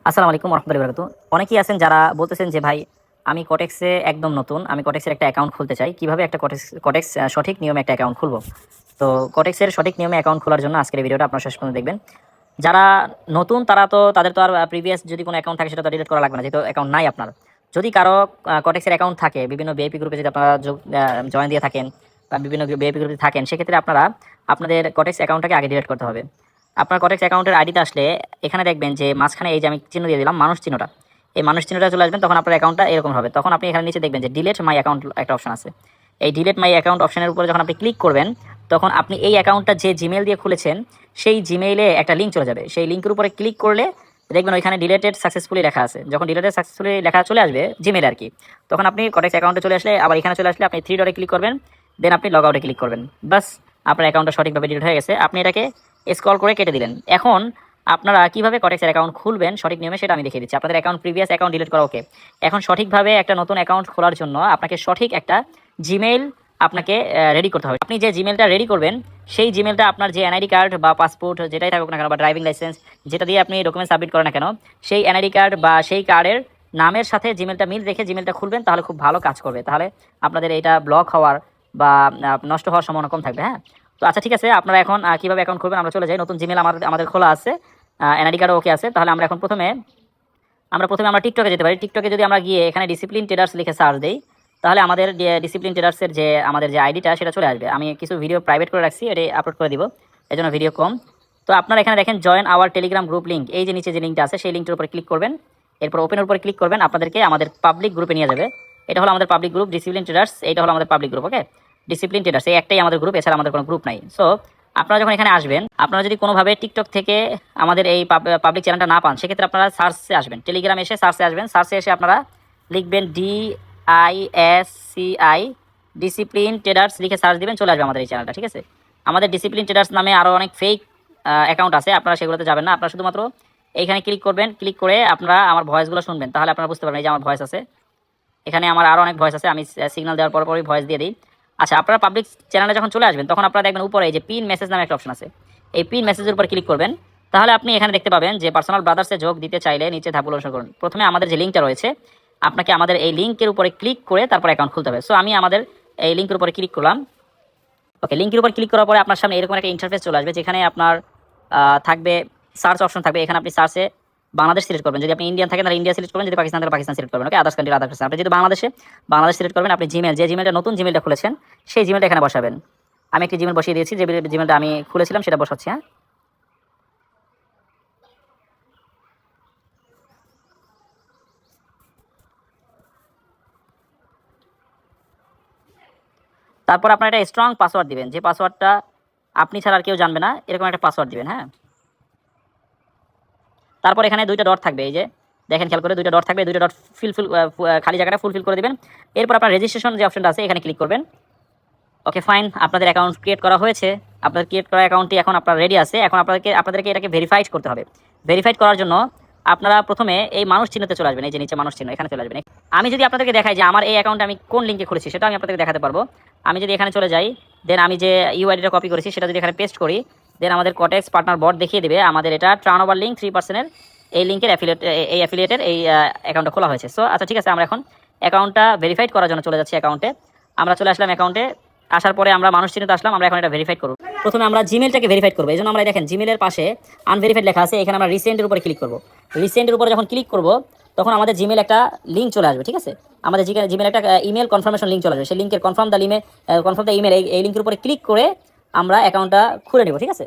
আসসালামু আলাইকুম রহমতুল্লাহি বারাকাতুহু। অনেকেই আছেন যারা বলতেছেন যে ভাই আমি কটেক্সে একদম নতুন, আমি কটেক্সের একটা অ্যাকাউন্ট খুলতে চাই। কিভাবে একটা কটেক্স সঠিক নিয়মে একটা অ্যাকাউন্ট খুলবো? তো কটেক্সের সঠিক নিয়মে অ্যাকাউন্ট খোলার জন্য আজকের এই ভিডিওটা আপনারা শেষ পর্যন্ত দেখবেন। যারা নতুন তারা তো তাদের তো আর প্রিভিয়াস যদি কোনো অ্যাকাউন্ট থাকে সেটা তো ডিলিট করা লাগবে না, যেহেতু অ্যাকাউন্ট নাই আপনার। যদি কারো কটেক্সের অ্যাকাউন্ট থাকে, বিভিন্ন ভিআইপি গ্রুপে যদি আপনারা জয়েন দিয়ে থাকেন বা বিভিন্ন ভিআইপি গ্রুপে থাকেন, সেক্ষেত্রে আপনারা আপনাদের কটেক্স অ্যাকাউন্টটাকে আগে ডিলিট করতে হবে। আপনার কটেক্স অ্যাকাউন্টের আইডিতে আসলে এখানে দেখবেন যে মাঝখানে এই যে আমি চিহ্ন দিয়ে দিলাম মানুষ চিহ্নটা, এই মানুষ চিহ্নটা চলে আসবেন, তখন আপনার অ্যাকাউন্টটা এরকম হবে। তখন আপনি এখানে নিচে দেখবেন যে ডিলিট মাই অ্যাকাউন্ট একটা অপশন আছে। এই ডিলিট মাই অ্যাকাউন্ট অপশনের উপরে যখন আপনি ক্লিক করবেন, তখন আপনি এই অ্যাকাউন্টটা যে জিমেল দিয়ে খুলেছেন সেই জিমেইলে একটা লিঙ্ক চলে যাবে। সেই লিঙ্কের উপরে ক্লিক করলে দেখবেন ওইখানে ডিলেটেড সাকসেসফুলি লেখা আছে। যখন ডিলেটেড সাকসেসফুলি লেখা চলে আসবে জিমেল আর কি, তখন আপনি কটেক্স অ্যাকাউন্টে চলে আসলে আবার এখানে চলে আসলে আপনি থ্রি ডটে ক্লিক করবেন, দেন আপনি লগ আউটে ক্লিক করবেন। বাস, আপনার অ্যাকাউন্টটা সঠিকভাবে ডিলিট হয়ে গেছে। আপনি এটাকে স্ক্রল করে কেটে দিলেন। এখন আপনারা কিভাবে কটেক্সের অ্যাকাউন্ট খুলবেন সঠিক নিয়মে সেটা আমি দেখিয়ে দিচ্ছি। আপনাদের অ্যাকাউন্ট প্রিভিয়াস অ্যাকাউন্ট ডিলিট করা ওকে। এখন সঠিকভাবে একটা নতুন অ্যাকাউন্ট খোলার জন্য আপনাকে সঠিক একটা জিমেইল আপনাকে রেডি করতে হবে। আপনি যে জিমেলটা রেডি করবেন সেই জিমেলটা আপনার যে এনআইডি কার্ড বা পাসপোর্ট যেটাই থাকুক না কেন, বা ড্রাইভিং লাইসেন্স, যেটা দিয়ে আপনি ডকুমেন্ট সাবমিট করেন না কেন, সেই এনআইডি কার্ড বা সেই কার্ডের নামের সাথে জিমেলটা মিল রেখে জিমেলটা খুলবেন, তাহলে খুব ভালো কাজ করবে। তাহলে আপনাদের এটা ব্লক হওয়ার বা নষ্ট হওয়ার সম্ভাবনা কম থাকবে। হ্যাঁ, তো আচ্ছা ঠিক আছে, আপনারা এখন কীভাবে অ্যাকাউন্ট খুলবেন আমরা চলে যাই। নতুন জিমেল আমাদের খোলা আছে, এনআইডি কার্ডও ওকে আছে। তাহলে আমরা এখন প্রথমে আমরা টিকটকে যেতে পারি। টিকটকে যদি আমরা গিয়ে এখানে ডিসিপ্লিন ট্রেডার্স লিখে সার্চ দিই, তাহলে আমাদের ডিসিপ্লিন ট্রেডার্সের যে আমাদের যে আইডিটা সেটা চলে আসবে। আমি কিছু ভিডিও প্রাইভেট করে রাখছি, এটি আপলোড করে দিব, এই জন্য ভিডিও কম। তো আপনারা এখানে দেখেন join our Telegram group link, এই যে নিচে যে লিঙ্কটা আছে সেই লিঙ্কটার উপর ক্লিক করবেন, এরপর ওপেনের উপর ক্লিক করবেন, আপনাদেরকে আমাদের পাবলিক গ্রুপে নিয়ে যাবে। এটা হলো আমাদের পাবলিক গ্রুপ ডিসিপ্লিন ট্রেডার্স, এইটা হলো আমাদের পাবলিক গ্রুপ। ওকে, ডিসিপ্লিন ট্রেডার্স এই একটাই আমাদের গ্রুপ, এছাড়া আমাদের কোনো গ্রুপ নাই। সো আপনারা যখন এখানে আসবেন, আপনারা যদি কোনোভাবে টিকটক থেকে আমাদের এই পাবলিক চ্যানেলটা না পান, সেক্ষেত্রে আপনারা সার্চে আসবেন, টেলিগ্রাম এসে সার্চে আসবেন। সার্চে এসে আপনারা লিখবেন DISCI ডিসিপ্লিন ট্রেডার্স লিখে সার্চ দিবেন, চলে আসবে আমাদের এই চ্যানেলটা। ঠিক আছে, আমাদের ডিসিপ্লিন ট্রেডার্স নামে আরও অনেক ফেক অ্যাকাউন্ট আছে, আপনারা সেগুলোতে যাবেন না। আপনারা শুধুমাত্র এইখানে ক্লিক করবেন, ক্লিক করে আপনারা আমার ভয়েসগুলো শুনবেন, তাহলে আপনারা বুঝতে পারবেন এই যে আমার ভয়েস আছে, এখানে আমার আরও অনেক ভয়েস আছে। আমি সিগন্যাল দেওয়ার পরই ভয়েস দিয়ে দিই। আচ্ছা, আপনারা পাবলিক চ্যানেলে যখন চলে আসবেন, তখন আপনারা দেখবেন উপরে এই যে পিন মেসেজ নামে একটা অপশন আছে, এই পিন মেসেজের উপর ক্লিক করবেন। তাহলে আপনি এখানে দেখতে পাবেন যে পার্সোনাল ব্রাদার্সে যোগ দিতে চাইলে নিচে ধাপগুলো অনুসরণ করুন। প্রথমে আমাদের যে লিঙ্কটা রয়েছে, আপনাকে আমাদের এই লিঙ্কের উপরে ক্লিক করে তারপর অ্যাকাউন্ট খুলতে হবে। সো আমি আমাদের এই লিঙ্কের উপরে ক্লিক করলাম। ওকে, লিঙ্কের উপর ক্লিক করার পরে আপনার সামনে এরকম একটা ইন্টারফেস চলে আসবে, যেখানে আপনার থাকবে সার্চ অপশন থাকবে। এখানে আপনি সার্চে বাংলাদেশ সিলেক্ট করবেন, যদি আপনি ইন্ডিয়ান থাকেন তাহলে ইন্ডিয়া সিলেক্ট করবেন, যদি পাকিস্তান তাহলে পাকিস্তান সিলেক্ট করবেন। ওকে, আদার্স কান্ট্রি আদার্স কান্ট্রি। আপনি যদি বাংলাদেশ সিলেক্ট করবেন, আপনি জিমেল যে জিমেলটা নতুন জিমেলটা খুলেছেন সেই জিমেলটা এখানে বসাবেন। আমি একটি জিমেল বসিয়ে দিয়েছি, যে জিমেলটা আমি খুলেছিলাম সেটা বসাচ্ছি। হ্যাঁ, তারপর আপনার একটা স্ট্রং পাসওয়ার্ড দিবেন, যে পাসওয়ার্ডটা আপনি ছাড়া আর কেউ জানবে না, এরকম একটা পাসওয়ার্ড দিবেন। হ্যাঁ, তারপর এখানে দুইটা ডট থাকবে, এই যে দেখেন খেয়াল করে দুইটা ডট থাকবে, দুইটা ডট খালি জায়গাটা ফুলফিল করে দিবেন। এরপর আপনার রেজিস্ট্রেশন যে অপশনটা আছে এখানে ক্লিক করবেন। ওকে ফাইন, আপনাদের অ্যাকাউন্ট ক্রিয়েট করা হয়েছে। আপনাদের ক্রিয়েট করা অ্যাকাউন্টটি এখন আপনার রেডি আছে। এখন আপনাদেরকে এটাকে ভেরিফাইড করতে হবে। ভেরিফাইড করার জন্য আপনারা প্রথমে এই মানুষ চিহ্নতে চলে আসবেন, এই যে নিচে মানুষ চিহ্ন, এখানে চলে আসবেন। আমি যদি আপনাদেরকে দেখাই যে আমার এই অ্যাকাউন্টে আমি কোন লিঙ্কে খুলেছি, সেটা আমি আপনাদেরকে দেখাতে পারবো। আমি যদি এখানে চলে যাই, দেন আমি যে ইউআইডিটা কপি করেছি সেটা যদি এখানে পেস্ট করি, দেন আমাদের কটেক্স পার্টনার বট দেখিয়ে দেবে আমাদের এটা টার্নওভার লিঙ্ক 3%-এর এই লিঙ্কের অ্যাফিলিয়েটের এই অ্যাকাউন্টটা খোলা হয়েছে। সো আচ্ছা ঠিক আছে, আমরা এখন অ্যাকাউন্টটা ভেরিফাইড করার জন্য চলে যাচ্ছি অ্যাকাউন্টে। আমরা চলে আসলাম অ্যাকাউন্টে। আসার পরে আমরা মানুষ চিহ্নতে আসলাম, আমরা এখন এটা ভেরিফাইড করব। প্রথমে আমরা জিমেলটাকে ভেরিফাইড করবো, এই জন্য আমরা দেখেন জিমেলের পাশে আনভেরিফাইড লেখা আছে, এখানে আমরা রিসেন্টের উপরে ক্লিক করব। রিসেন্টের উপরে যখন ক্লিক করব, তখন আমাদের জিমেল একটা লিঙ্ক চলে আসবে। ঠিক আছে, আমাদের জিমেল একটা ইমেল কনফার্মেশন লিঙ্ক চলে আসবে। সেই লিঙ্কের কনফার্ম দ্য ইমেল, এই লিঙ্কের উপরে ক্লিক করে আমরা অ্যাকাউন্টটা খুলে নেব। ঠিক আছে,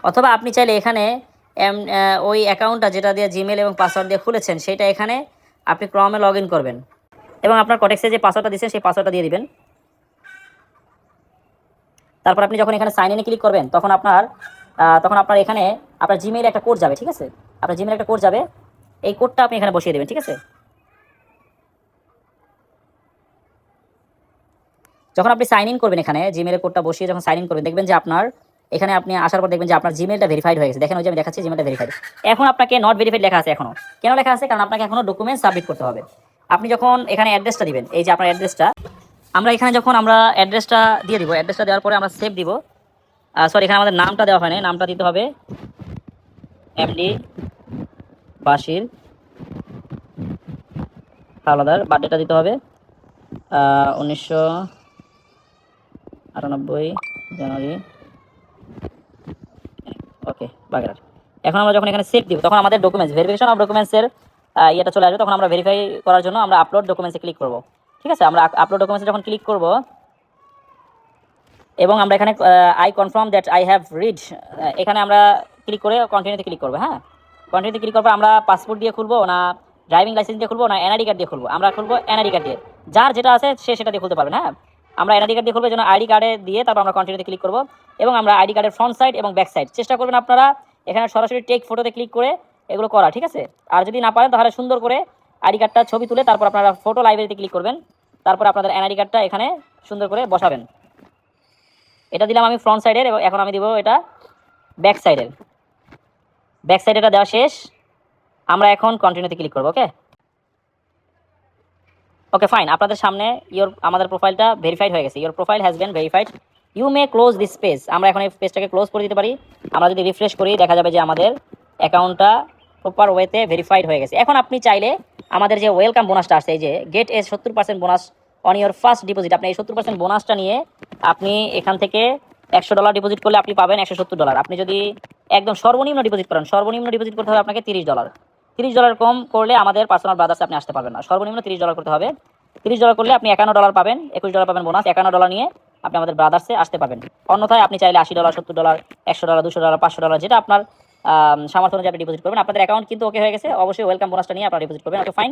অথবা আপনি চাইলে এখানে ওই অ্যাকাউন্টটা যেটা দিয়ে জিমেল এবং পাসওয়ার্ড দিয়ে খুলেছেন সেটা এখানে আপনি ক্রমে লগ ইন করবেন, এবং আপনার কটেক্সে যে পাসওয়ার্ডটা দিচ্ছেন সেই পাসওয়ার্ডটা দিয়ে দিবেন। তারপর আপনি যখন এখানে সাইন ইনে ক্লিক করবেন, তখন আপনার এখানে আপনার জিমেইলে একটা কোড যাবে। ঠিক আছে, আপনার জিমেইলে একটা কোড যাবে, এই কোডটা আপনি এখানে বসিয়ে দেবেন। ঠিক আছে, যখন আপনি সাইন ইন করবেন এখানে জিমেইলের কোডটা বসিয়ে যখন সাইন ইন করবেন, দেখবেন যে আপনার এখানে আপনি আসার পর দেখবেন যে আপনার জিমেইলটা ভেরিফাইড হয়ে গেছে। দেখেন ওই যে আমি দেখাচ্ছি জিমেইলটা ভেরিফাইড। এখন আপনাকে নট ভেরিফাইড লেখা আছে এখনো। কেন লেখা আছে? কারণ আপনাকে এখনো ডকুমেন্ট সাবমিট করতে হবে। আপনি যখন এখানে অ্যাড্রেসটা দিবেন, এই যে আপনার অ্যাড্রেসটা, আমরা এখানে যখন আমরা অ্যাড্রেসটা দিয়ে দিব, অ্যাড্রেসটা দেওয়ার পরে আমরা সেভ দিব। সরি, এখানে আমাদের নামটা দেওয়া হয়নি, নামটা দিতে হবে এমডি বাশির হাওলাদার। বার্থডেটা দিতে হবে 1998 জানুয়ারি। ওকে, বাগেরহাট। এখন আমরা যখন এখানে সেভ দিব তখন আমাদের ডকুমেন্টস, ভেরিফিকেশন অফ ডকুমেন্টসের ইয়েটা চলে আসবে। তখন আমরা ভেরিফাই করার জন্য আমরা আপলোড ডকুমেন্টসে ক্লিক করব। ঠিক আছে, আমরা আপলোড ডকুমেন্টসে যখন ক্লিক করব এবং আমরা এখানে I confirm that I have read, এখানে আমরা ক্লিক করে কন্টিনিউতে ক্লিক করবো। হ্যাঁ, কন্টিনিউতে ক্লিক করবো। আমরা পাসপোর্ট দিয়ে খুলবো না ড্রাইভিং লাইসেন্স দিয়ে খুলবো না এনআইডি কার্ড দিয়ে খুলবো? আমরা খুলবো এনআইডি কার্ড দিয়ে। যার যেটা আছে সে সেটা দিয়ে খুলতে পারবেন। হ্যাঁ, আমরা এনআইডি কার্ড দিয়ে খুলবো, যেন আইডি কার্ডে দিয়ে তারপর আমরা কন্টিনিউতে ক্লিক করবো এবং আমরা আইডি কার্ডের ফ্রন্ট সাইড এবং ব্যাক সাইড চেষ্টা করবেন আপনারা এখানে সরাসরি টেক ফটোতে ক্লিক করে এগুলো করা। ঠিক আছে, আর যদি না পারেন তাহলে সুন্দর করে আইডি কার্ডটা ছবি তুলে তারপর আপনারা ফটো লাইব্রেরিতে ক্লিক করবেন, তারপর আপনাদের এনআইডি কার্ডটা এখানে সুন্দর করে বসাবেন। এটা দিলাম আমি ফ্রন্ট সাইডের, এবং এখন আমি দিব এটা ব্যাক সাইডের। ব্যাক সাইড এটা দেওয়া শেষ, আমরা এখন কন্টিনিউতে ক্লিক করব। ওকে ওকে ফাইন, আপনাদের সামনে আমাদের প্রোফাইলটা ভেরিফাইড হয়ে গেছে। Your profile has been verified, you may close this page. আমরা এখন এই পেজটাকে ক্লোজ করে দিতে পারি। আমরা যদি রিফ্রেশ করি দেখা যাবে যে আমাদের অ্যাকাউন্টটা প্রপার ওয়েতে ভেরিফাইড হয়ে গেছে। এখন আপনি চাইলে আমাদের যে ওয়েলকাম বোনাসটা আসছে, এই যে gate A 70% bonus on your first deposit, আপনি এই 70% বোনাসটা নিয়ে আপনি এখান থেকে $100 ডিপোজিট করলে আপনি পাবেন $170। আপনি যদি একদম সর্বনিম্ন ডিপোজিট করেন, সর্বনিম্ন ডিপোজিট করতে হবে আপনাকে $30। $30 কম করলে আমাদের পার্সোনাল ব্রাদার্সে আপনি আসতে পারবেন না। সর্বনিম্ন $30 করতে হবে। $30 করলে আপনি $51 পাবেন, $21 পাবেন বোনাস। $51 নিয়ে আপনি আমাদের ব্রাদার্সে আসতে পারবেন। অন্যথায় আপনি চাইলে $80, $70, $100, $200, $500 যেটা আপনার সামর্থ্য অনুযায়ী আপনি ডিপোজিট করবেন। আপনাদের অ্যাকাউন্ট কিন্তু ওকে হয়ে গেছে, অবশ্যই ওয়েলকাম বোনাসটা নিয়ে আপনারা ডিপোজিট করবেন। ওকে ফাইন,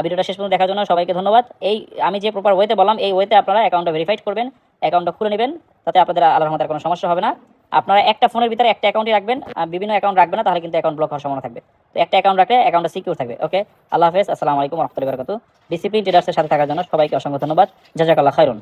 ভিডিওটা শেষ পর্যন্ত দেখার জন্য সবাইকে ধন্যবাদ। এই আমি যে প্রপার ওয়েতে বললাম এই ওয়েতে আপনারা অ্যাকাউন্টটা ভেরিফাইড করবেন, অ্যাকাউন্টটা খুলে নেবেন, তাতে আপনাদের আল্লাহর রহমতে কোনো সমস্যা হবে না। আপনারা একটা ফোনের ভিতরে একটা অ্যাকাউন্টই রাখবেন, বিভিন্ন অ্যাকাউন্ট রাখবেন না, তাহলে কিন্তু অ্যাকাউন্ট ব্লক হওয়ার সম্ভাবনা থাকবে। তো একটা অ্যাকাউন্ট রাখলে অ্যাকাউন্টটা সিকিউর থাকবে। ওকে, আল্লাহ হাফেজ, আসসালামু আলাইকুম ওয়া রাহমাতুল্লাহি ওয়া বারাকাতুহু। ডিসিপ্লিন ট্রেডার্সের সাথে থাকার জন্য সবাইকে অসংখ্য ধন্যবাদ। জাযাকাল্লাহ খায়রুন।